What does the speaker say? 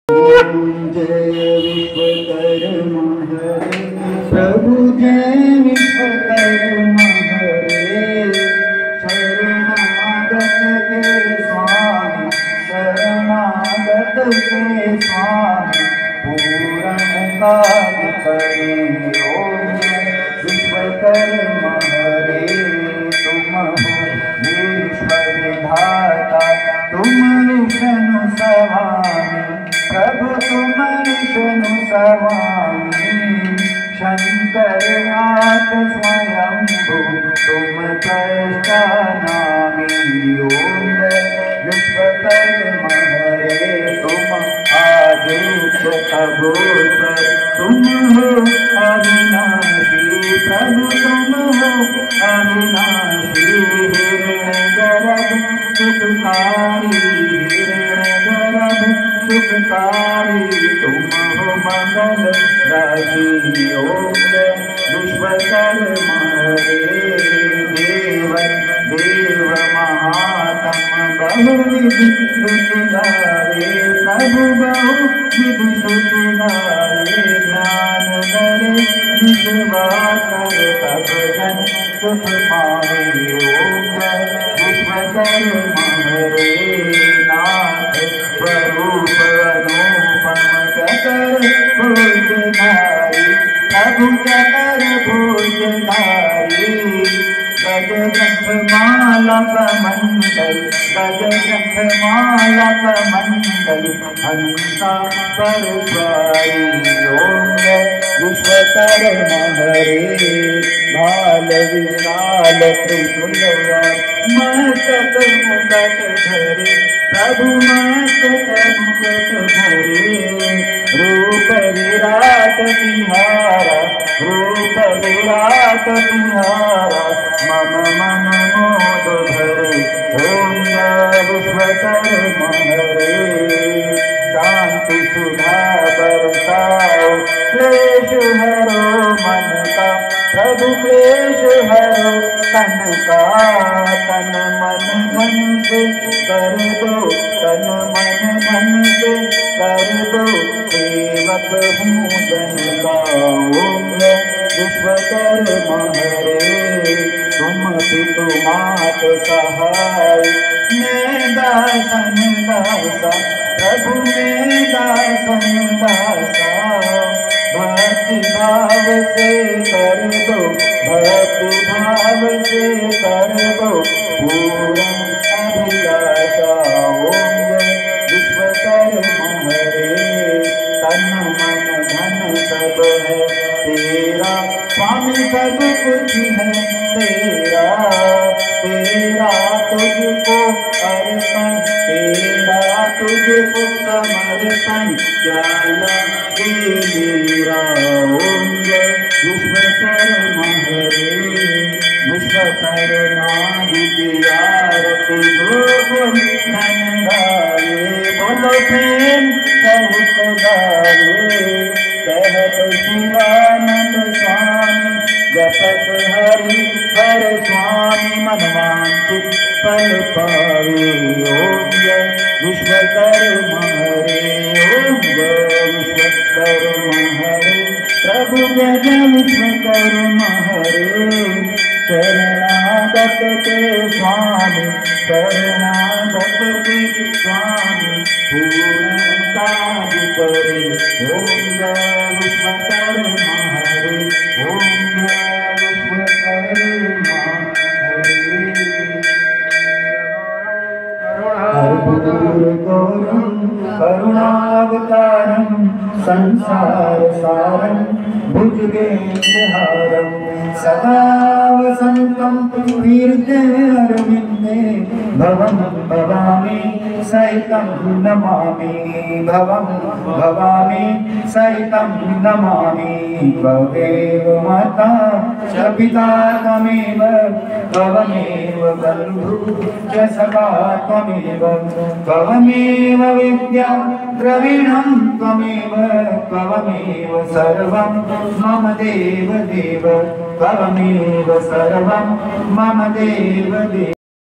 जय विश्वकर्मा हरे प्रभु जय विश्वकर्मा हरे शरणागत के स्वामी शरणागत के स्वामी पूर्ण काज करे ओम जय विश्वकर्मा हरे तुम हो विश्व विधाता तुम विष्णु स्वामी प्रभु तुम विष्णु स्वामी शंकर नाथ स्वयंभू तुम कष्टनामी ओम विश्वकर्मा हरे तुम आदित्य अभूत तुम हो अविनाशी प्रभु तुम हो अविनाशी हिरण्यगर्भ सुखकारी हिरण्यगर्भ सुखकारी तुम हो मंगल राशि ओम विश्वकर्मा हरे देव देव महात्म बहुविधि स्तुति गावे प्रभु बहुविधि स्तुति गावे ज्ञान करे विश्वास तब जन सुख पावे ओम विश्वकर्मा हरे नाथ स्वरूप अनुपम चकर भुजधारी प्रभु चकर भुजधारी गज ग्रंथ माला कमंडल गज ग्रंथ माला कमंडल हंसा पर स्वारी ओम विश्वकर्मा हरे भाल विशाल त्रिशूल मस्तक मुकुट धरे प्रभु मस्तक मुकुट धरे रूप विराट तिहारा रूप विराट तिहारा मम मन मोद भरे ओम विश्वकर्मा हरे शांति सुधा बरसाओ क्लेश हरो मन का प्रभु क्लेश हरो तन का तन मन धन से कर दो तन मन धन से कर दो सेवक हूँ जन का ओम विश्वकर्मा हरे तुम पितु मात सहाय मैं दासन दासा प्रभु मैं दासन दासा भक्ति भाव से कर दो भक्ति भाव से कर दो पूर्ण अभिलाषा ओम विश्वकर्मा हरे तन मन धन सब है तेरा स्वामी सब कुछ है तेरा तेरा तुझको अर्पण तेरा तुझको समर्पण जाना मेरा ओम विश्वकर्मा हरे विश्वकर्मा की आरती जो कोई धन गावे बोलो प्रेम सहित गावे कहत शिवानंद स्वामी जपत हरि हर स्वामी मनवांचित फल पावे ओम विश्वकर्मा हरे ओम विश्वकर्मा हरे प्रभु जय विश्वकर्मा हरे शरणागत के स्वामी शरणागत के स्वामी पूर्ण काज करे ओम विश्वकर्मा हरे ओम विश्वकर्मा हरे करुणावतारं संसार सारं भुजगेन्द्रहारं सदा वसन्तं हृदयारविन्दे भवं भवामि सहितं नमामि भवं भवामि सहितं नमामि भवेव माता च पिता त्वमेव भवमेव बन्धु च सखा त्वमेव भवमेव विद्या द्रविणं त्वमेव भवमेव सर्वं मम देव देव भवमेव सर्वं मम देव देव।